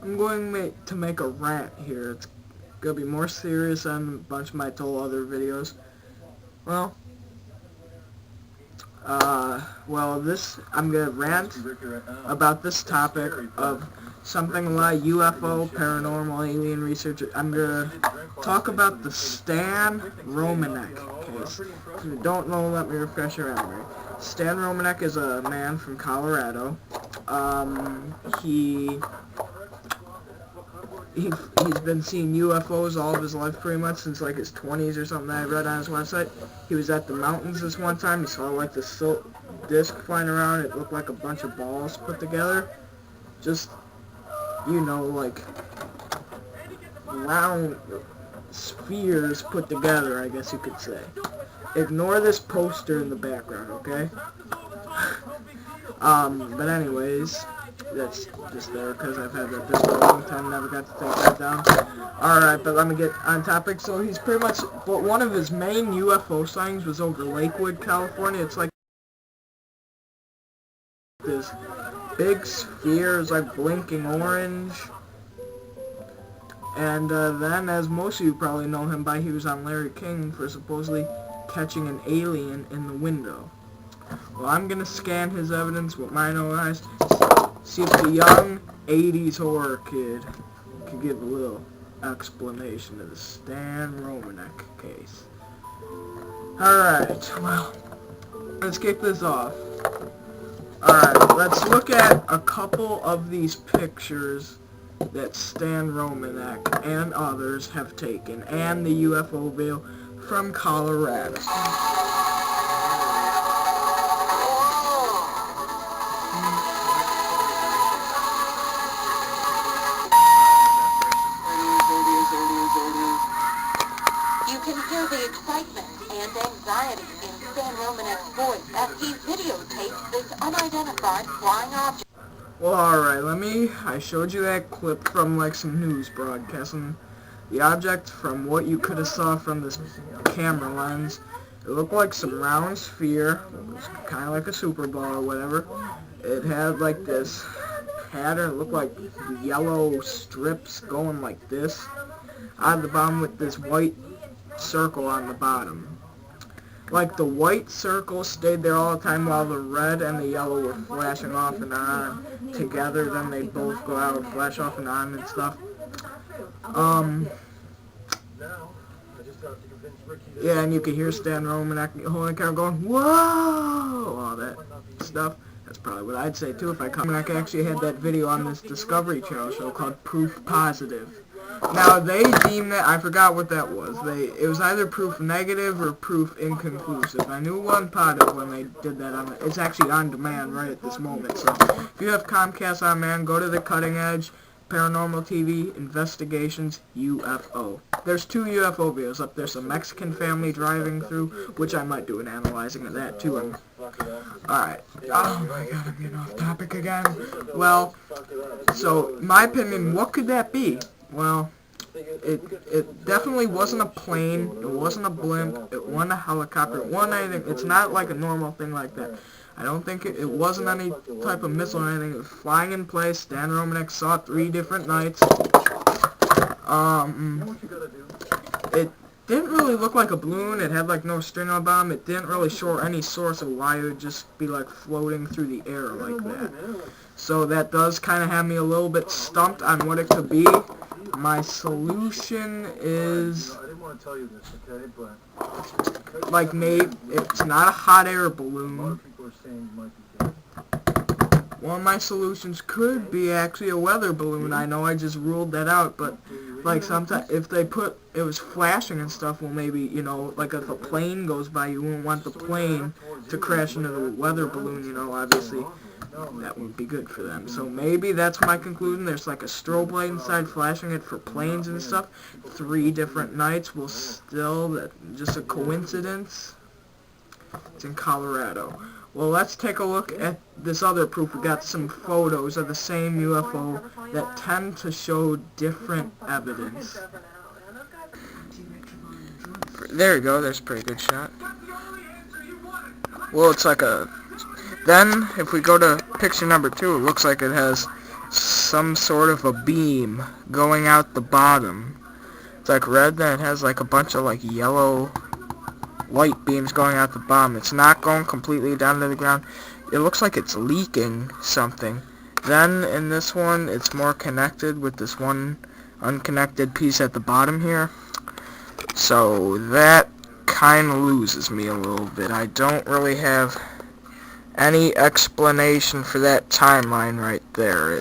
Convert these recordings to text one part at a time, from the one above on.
I'm going to make a rant here. It's going to be more serious than a bunch of my other videos. Well, I'm going to rant about this topic of something like UFO, paranormal, alien research. I'm going to talk about the Stan Romanek case. If you don't know, let me refresh your memory. Stan Romanek is a man from Colorado. He's been seeing UFOs all of his life, pretty much since like his 20s or something that I read on his website. He was at the mountains this one time. He saw like this disc flying around. It looked like a bunch of balls put together. Just, you know, like round spheres put together, I guess you could say. Ignore this poster in the background, okay? But anyways, that's just there because I've had that for a long time, never got to take that down. Alright, but let me get on topic. So he's pretty much, but one of his main UFO sightings was over Lakewood, California. It's like this big sphere, is like blinking orange. And then, as most of you probably know him by, he was on Larry King for supposedly catching an alien in the window. Well, I'm going to scan his evidence with my own eyes, see if the young 80s horror kid can give a little explanation of the Stan Romanek case. Alright, well, let's kick this off. Alright, let's look at a couple of these pictures that Stan Romanek and others have taken, and the UFO video from Colorado. You can hear the excitement and anxiety in Stan Romanek's voice as he videotapes this unidentified flying object. Well, alright, I showed you that clip from like some news broadcasting. The object, from what you could have saw from this camera lens, it looked like some round sphere. It was kind of like a Super Bowl or whatever. It had like this pattern, it looked like yellow strips going like this out of the bottom with this white circle on the bottom. Like the white circle stayed there all the time while the red and the yellow were flashing off and on together. Then they both go out and flash off and on and stuff. Yeah, and you can hear Stan Romanek holding the camera going, whoa, all that stuff. That's probably what I'd say too if I come. Romanek actually had that video on this Discovery Channel show called Proof Positive. Now, they deemed that, I forgot what that was. It was either proof negative or proof inconclusive. I knew one positive when they did that on it. It's actually on demand right at this moment. So, if you have Comcast on demand, go to the Cutting Edge, Paranormal TV, Investigations, UFO. There's 2 UFO videos up there. Some Mexican family driving through, which I might do an analyzing of that too. Alright. Oh my god, I'm getting off topic again. Well, so, my opinion, what could that be? Well, it definitely wasn't a plane, it wasn't a blimp, it wasn't a helicopter, it wasn't anything. It's not like a normal thing like that. I don't think it wasn't any type of missile or anything. It was flying in place. Stan Romanek saw it 3 different nights. It didn't really look like a balloon. It had like no string on the bottom. It didn't really show any source of why it would just be like floating through the air like that. So that does kind of have me a little bit stumped on what it could be. My solution is, like, maybe it's not a hot air balloon. One of my solutions could be actually a weather balloon. I know I just ruled that out, but like sometimes if they put it was flashing and stuff, well maybe, you know, like if a plane goes by, you wouldn't want the plane to crash into the weather balloon, you know, obviously. That would be good for them. So maybe that's my conclusion. There's like a strobe light inside flashing it for planes and stuff. 3 different nights will still, just a coincidence. It's in Colorado. Well, let's take a look at this other proof. We got some photos of the same UFO that tend to show different evidence. There you go. There's a pretty good shot. Well, it's like a... Then, if we go to picture number 2, it looks like it has some sort of a beam going out the bottom. It's like red, then it has like a bunch of like yellow light beams going out the bottom. It's not going completely down to the ground. It looks like it's leaking something. Then in this one, it's more connected with this one unconnected piece at the bottom here. So that kind of loses me a little bit. I don't really have any explanation for that timeline right there.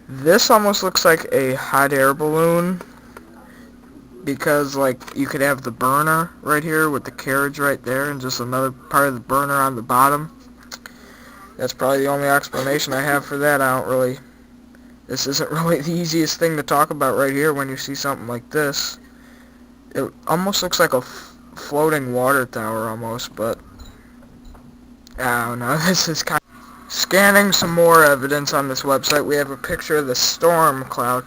This almost looks like a hot air balloon, because like you could have the burner right here with the carriage right there and just another part of the burner on the bottom. That's probably the only explanation I have for that. This isn't really the easiest thing to talk about right here when you see something like this. It almost looks like a floating water tower almost, but I don't know. This is kind of... Scanning some more evidence on this website, we have a picture of the storm cloud.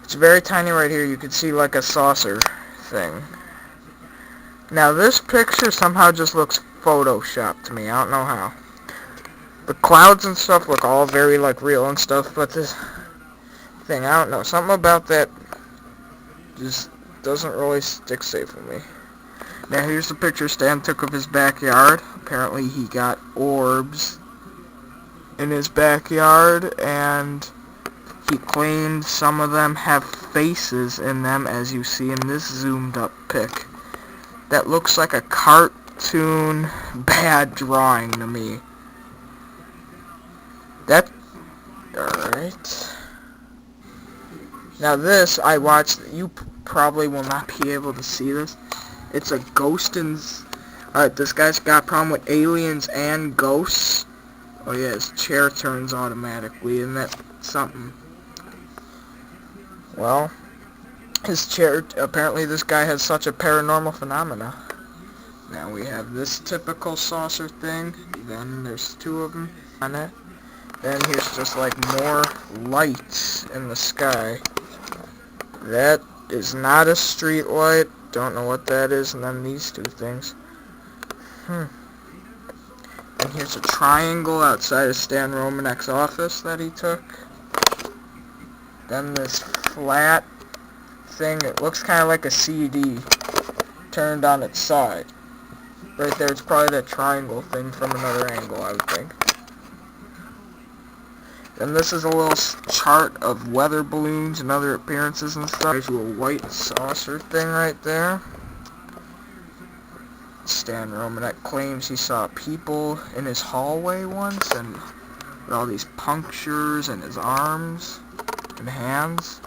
It's very tiny right here. You can see like a saucer thing. Now this picture somehow just looks photoshopped to me. I don't know how. The clouds and stuff look all very like real and stuff, but this thing, I don't know. Something about that just doesn't really stick safe with me. Now here's the picture Stan took of his backyard. Apparently he got orbs in his backyard, and he claimed some of them have faces in them, as you see in this zoomed up pic. That looks like a cartoon bad drawing to me. Alright. Now this, I watched, you probably will not be able to see this. It's a ghost in... Alright, this guy's got a problem with aliens and ghosts. Oh yeah, his chair turns automatically, isn't that something? Well, his chair, apparently this guy has such a paranormal phenomena. Now we have this typical saucer thing, then there's two of them on it. Then here's just like more lights in the sky. That is not a street light, don't know what that is, and then these two things. And here's a triangle outside of Stan Romaneks' office that he took. Then this flat thing, it looks kind of like a CD turned on its side. Right there, it's probably that triangle thing from another angle, I would think. Then this is a little chart of weather balloons and other appearances and stuff. There's a little white saucer thing right there. Stan Romanek claims he saw people in his hallway once, and with all these punctures in his arms and hands.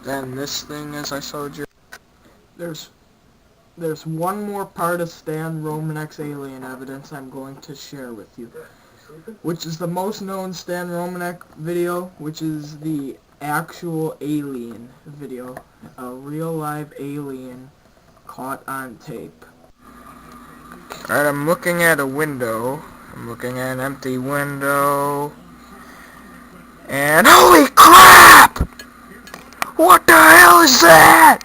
Then this thing, as I showed you. There's one more part of Stan Romaneks' alien evidence I'm going to share with you, which is the most known Stan Romanek video, which is the actual alien video, a real live alien caught on tape. Alright, I'm looking at a window. I'm looking at an empty window. And holy crap! What the hell is that?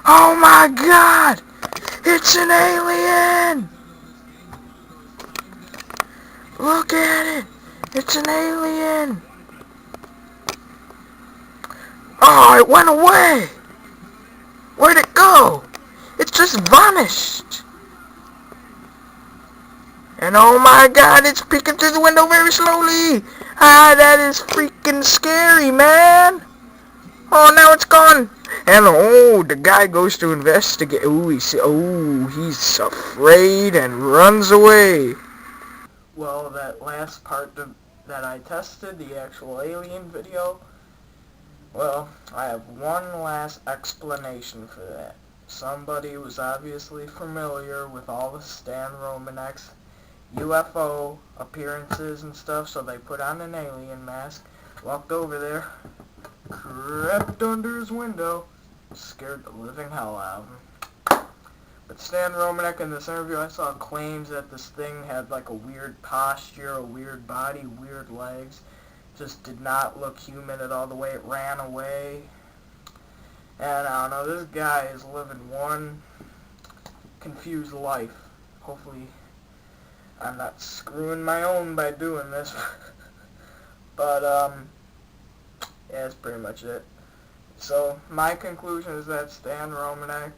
Oh my god! It's an alien! Look at it! It's an alien! Oh, it went away! Where'd it go? It just vanished! And oh my god, it's peeking through the window very slowly! Ah, that is freaking scary, man! Oh, now it's gone! And oh, the guy goes to investigate. Oh, he's afraid and runs away. Well, that last part that I tested, the actual alien video, well, I have one last explanation for that. Somebody was obviously familiar with all the Stan Romaneks UFO appearances and stuff, so they put on an alien mask, walked over there, crept under his window, scared the living hell out of him. But Stan Romanek, in this interview I saw, claims that this thing had like a weird posture, a weird body, weird legs. Just did not look human at all, the way it ran away. And I don't know, this guy is living one confused life. Hopefully I'm not screwing my own by doing this. But, yeah, that's pretty much it. So, my conclusion is that Stan Romanek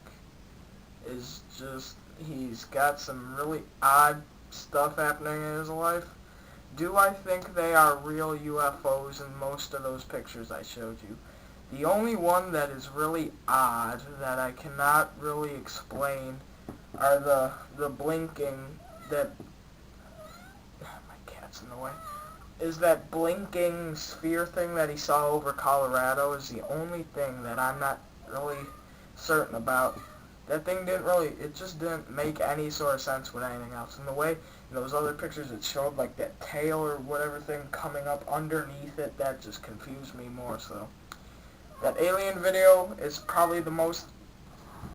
is just, he's got some really odd stuff happening in his life. Do I think they are real UFOs in most of those pictures I showed you? The only one that is really odd that I cannot really explain are the blinking, that, my cat's in the way, is that blinking sphere thing that he saw over Colorado is the only thing that I'm not really certain about. That thing it just didn't make any sort of sense with anything else. And the way in those other pictures it showed like that tail or whatever thing coming up underneath it, that just confused me more so. That alien video is probably the most